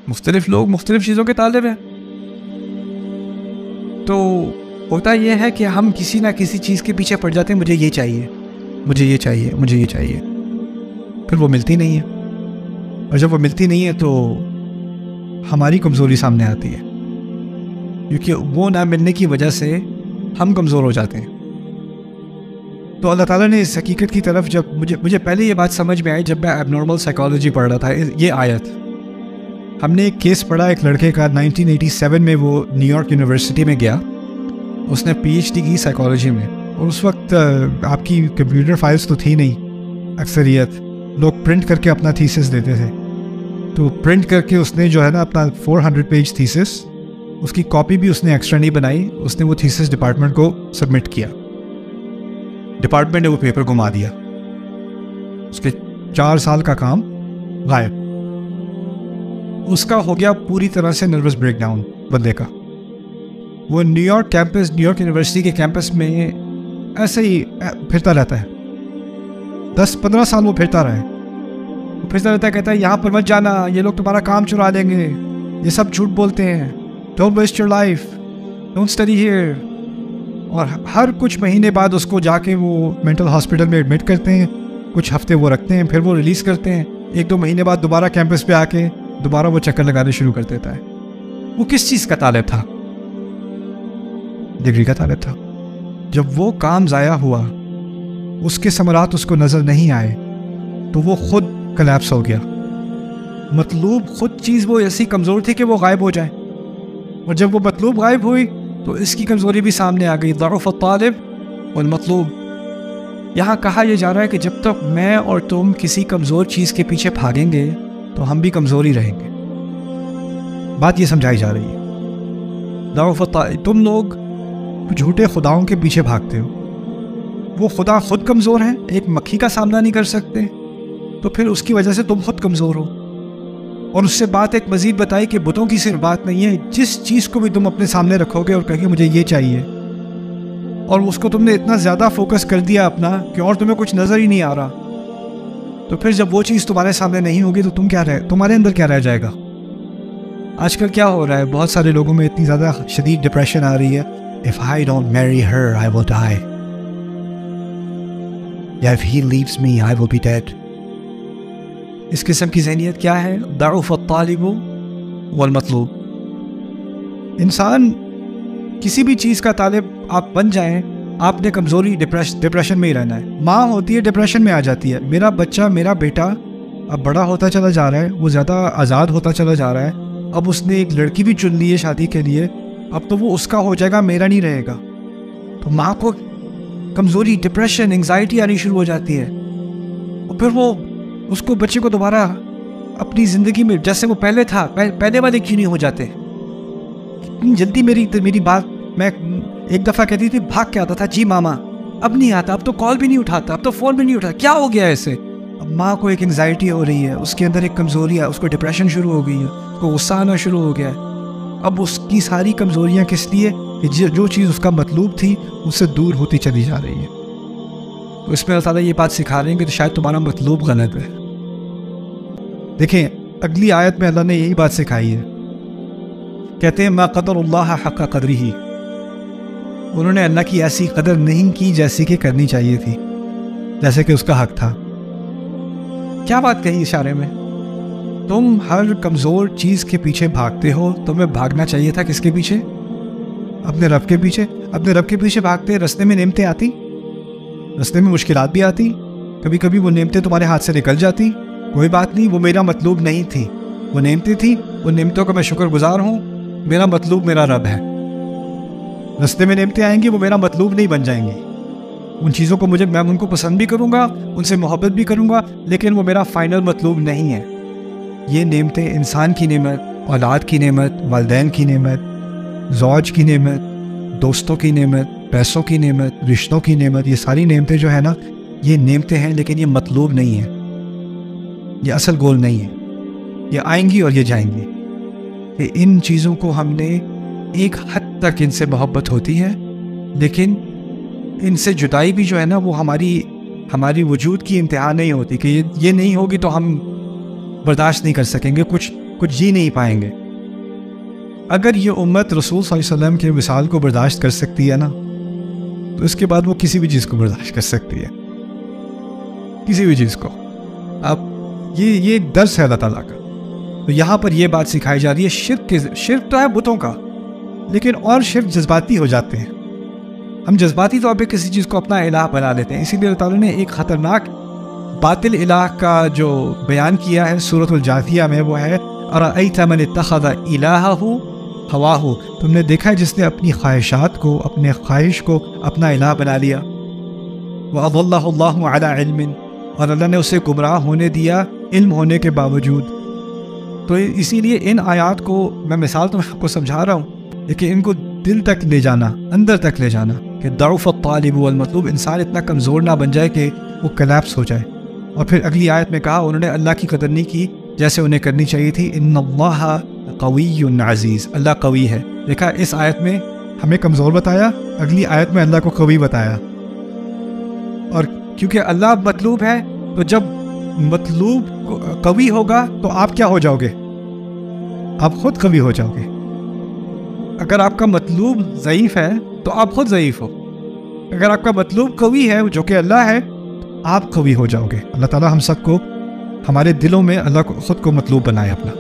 مختلف لوگ مختلف چیزوں کے طالب ہیں. تو ہوتا یہ ہے کہ ہم کسی نہ کسی چیز کے پیچھے پڑ جاتے ہیں, مجھے یہ چاہیے, مجھے یہ چاہیے, مجھے یہ چاہیے, پھر وہ ملتی نہیں ہے. اور جب وہ ملتی نہیں ہے تو ہماری کمزوری سامنے آتی ہے, کیونکہ وہ نہ ملنے کی وجہ سے ہم کمزور ہو جاتے ہیں. تو اللہ تعالیٰ نے اس حقیقت کی طرف جب مجھے پہلے یہ بات سمجھ میں آئی جب میں ایب نارمل سائیکالوجی پڑھ رہا تھا. یہ آیت ہم نے ایک کیس پڑھا ایک لڑکے کا 1987 میں, وہ نیو یارک یونیورسٹی میں گیا, اس نے PhD کی سائیکالوجی میں. اور اس وقت آپ کی کمپیوٹر فائلز تو تھی نہیں, اکثریت لوگ پرنٹ کر کے اپنا تھیسس دیتے تھے. تو پرنٹ کر کے اس نے جو ہے نا اپنا 400 پیج تھیسس, اس کی کاپی بھی اس نے ایکسٹرا نہیں بنائی, اس نے وہ تھیسس ڈپارٹمنٹ کو سبمٹ کیا. ڈپارٹمنٹ نے وہ پیپر گما دیا, اس کے 4 سال کا کام غائب. اس کا ہو گیا پوری طرح سے نروس بریک ڈاؤن بندے کا. وہ New York campus, New York university کے کیمپس میں ایسے ہی پھرتا رہتا ہے. 10-15 سال وہ پھرتا رہا ہے, وہ پھرتا رہتا ہے, کہتا ہے یہاں پر مت جانا, یہ لوگ تمہارا کام چرا لیں گے, یہ سب جھوٹ بولتے ہیں, don't waste your life, don't study here. اور ہر کچھ مہینے بعد اس کو جا کے وہ مینٹل ہاسپٹل میں ایڈمٹ کرتے ہیں, کچھ ہفتے وہ رکھتے ہیں, پھر وہ ریلیز کرتے ہیں. 1-2 مہینے بعد دوبارہ کیمپس پہ آ کے دوبارہ وہ چکر لگانے شروع کر دیتا ہے. وہ کس چیز کا طالب تھا؟ ڈگری کا طالب تھا. جب وہ کام ضائع ہوا, اس کے ثمرات اس کو نظر نہیں آئے, تو وہ خود کلیپس ہو گیا. مطلوب خود چیز وہ ایسی کمزور تھی کہ وہ غائب ہو جائے, اور جب وہ مطلوب غائب ہوئی تو اس کی کمزوری بھی سامنے آ گئی. ضعف الطالب والمطلوب. یہاں کہا یہ جا رہا ہے کہ جب تک میں اور تم کسی کمزور چیز کے پیچھے بھاگیں گے تو ہم بھی کمزور ہی رہیں گے. بات یہ سمجھائی جا رہی ہے. ضعف الطالب, تم لوگ جھوٹے خداؤں کے پیچھے بھاگتے ہو, وہ خدا خود کمزور ہیں, ایک مکھی کا سامنا نہیں کر سکتے, تو پھر اس کی وجہ سے تم خود کمزور ہو. اور اس سے بات ایک مزید بتائی کہ بتوں کی صرف بات نہیں ہے, جس چیز کو بھی تم اپنے سامنے رکھو گے اور کہو گے مجھے یہ چاہیے, اور اس کو تم نے اتنا زیادہ فوکس کر دیا اپنا کہ اور تمہیں کچھ نظر ہی نہیں آ رہا, تو پھر جب وہ چیز تمہارے سامنے نہیں ہوگی تو تمہارے اندر کیا رہ جائے گا؟ آج کل کیا ہو رہا ہے, بہت سارے لوگوں میں اتنی زیادہ شدید ڈپریشن آ رہی ہے. If I don't marry her, I will die. Yeah, if he leaves me, I will be dead. اس قسم کی ذہنیت کیا ہے؟ ضعف الطالب والمطلوب. انسان کسی بھی چیز کا طالب آپ بن جائیں, آپ نے کمزوری ڈپریشن میں ہی رہنا ہے. ماں ہوتی ہے ڈپریشن میں آ جاتی ہے, میرا بچہ, میرا بیٹا اب بڑا ہوتا چلا جا رہا ہے, وہ زیادہ آزاد ہوتا چلا جا رہا ہے, اب اس نے ایک لڑکی بھی چن لی ہے شادی کے لیے, اب تو وہ اس کا ہو جائے گا, میرا نہیں رہے گا. تو ماں کو کمزوری, ڈپریشن, انگزائٹی آنی شروع ہو جاتی ہے, اور پھر وہ اس کو بچے کو دوبارہ اپنی زندگی میں جیسے وہ پہلے تھا, پہلے والے کیوں نہیں ہو جاتے؟ اتنی جلدی میری بات, میں ایک دفعہ کہتی تھی بھاگ کے آتا تھا, جی ماما, اب نہیں آتا, اب تو کال بھی نہیں اٹھاتا, اب تو فون بھی نہیں اٹھاتا, کیا ہو گیا ایسے؟ اب ماں کو ایک انگزائٹی ہو رہی ہے, اس کے اندر ایک کمزوری ہے, اس کو ڈپریشن شروع ہو گئی ہے, اس کو غصہ آنا شروع ہو گیا ہے. اب اس کی ساری کمزوریاں کس لیے؟ کہ جو چیز اس کا مطلوب تھی اس سے دور ہوتی چلی جا رہی ہے. تو اس میں اللہ تعالیٰ یہ بات سکھا رہے ہیں کہ شاید تمہارا مطلوب غلط ہے. دیکھیں اگلی آیت میں اللہ نے یہی بات سکھائی ہے, کہتے ہیں ما قدر اللہ حق قدرہ, انہوں نے اللہ کی ایسی قدر نہیں کی جیسی کہ کرنی چاہیے تھی, جیسے کہ اس کا حق تھا. کیا بات کہی اشارے میں؟ تم ہر کمزور چیز کے پیچھے بھاگتے ہو, تمہیں بھاگنا چاہیے تھا کس کے پیچھے؟ اپنے رب کے پیچھے. اپنے رب کے پیچھے بھاگتے, رستے میں نعمتیں آتی, رستے میں مشکلات بھی آتی, کبھی کبھی وہ نعمتیں تمہارے ہاتھ سے نکل جاتی, کوئی بات نہیں, وہ میرا مطلوب نہیں تھی, وہ نعمتیں تھیں, ان نعمتوں کا میں شکر گزار ہوں, میرا مطلوب میرا رب ہے. رستے میں نعمتیں آئیں گی, وہ میرا مطلوب نہیں بن جائیں گی, ان چیزوں کو میں ان کو پسند بھی کروں گا, ان سے محبت بھی کروں گا, لیکن وہ میرا فائنل مطلوب نہیں ہے. یہ نعمتیں انسان کی نعمت, اولاد کی نعمت, والدین کی نعمت, زوج کی نعمت, دوستوں کی نعمت, پیسوں کی نعمت, رشتوں کی نعمت, یہ ساری نعمتیں جو ہے نا, یہ نعمتیں ہیں, لیکن یہ مطلوب نہیں ہے, یہ اصل گول نہیں ہے. یہ آئیں گی اور یہ جائیں گی. کہ ان چیزوں کو ہم نے ایک حد تک ان سے محبت ہوتی ہے, لیکن ان سے جدائی بھی جو ہے نا وہ ہماری وجود کی انتہا نہیں ہوتی, کہ یہ نہیں ہوگی تو ہم برداشت نہیں کر سکیں گے. کچھ کچھ جی نہیں پائیں گے۔ اگر یہ امت رسول صلی اللہ علیہ وسلم کے وصال کو برداشت کر سکتی ہے نا، تو اس کے بعد وہ کسی بھی چیز کو برداشت کر سکتی ہے، کسی بھی چیز کو۔ اب یہ ایک درس ہے اللہ تعالیٰ کا۔ تو یہاں پر یہ بات سکھائی جا رہی ہے، شرک تو ہے بتوں کا، لیکن اور شرک جذباتی ہو جاتے ہیں۔ ہم جذباتی طور پہ کسی چیز کو اپنا الہ بنا لیتے ہیں۔ اسی لیے اللہ تعالیٰ نے ایک خطرناک باطل الہ کا جو بیان کیا ہے سورۃ الجاثیہ میں، وہ ہے ارأیت من اتخذ الہہ ہواہ، تم نے دیکھا ہے جس نے اپنی خواہشات کو، اپنے خواہش کو اپنا الہ بنا لیا۔ وَأَضَلَّهُ اللَّهُ عَلَىٰ عِلْمٍ، اور اللہ نے اسے گمراہ ہونے دیا علم ہونے کے باوجود۔ تو اسی لیے ان آیات کو میں مثال تو آپ کو سمجھا رہا ہوں، لیکن ان کو دل تک لے جانا، اندر تک لے جانا، کہ ضعف الطالب والمطلوب، انسان اتنا کمزور نہ بن جائے کہ وہ کلیپس ہو جائے۔ اور پھر اگلی آیت میں کہا انہوں نے اللہ کی قدر نہیں کی جیسے انہیں کرنی چاہیے تھی۔ ان اللہ قوی عزیز، اللہ قوی ہے۔ دیکھا اس آیت میں ہمیں کمزور بتایا، اگلی آیت میں اللہ کو قوی بتایا۔ اور کیونکہ اللہ مطلوب ہے، تو جب مطلوب قوی ہوگا تو آپ کیا ہو جاؤ گے؟ آپ خود قوی ہو جاؤ گے۔ اگر آپ کا مطلوب ضعیف ہے تو آپ خود ضعیف ہو، اگر آپ کا مطلوب قوی ہے جو کہ اللہ ہے، آپ قوی ہو جاؤ گے۔ اللہ تعالیٰ ہم سب کو، ہمارے دلوں میں اللہ کو خود کو مطلوب بنائے اپنا۔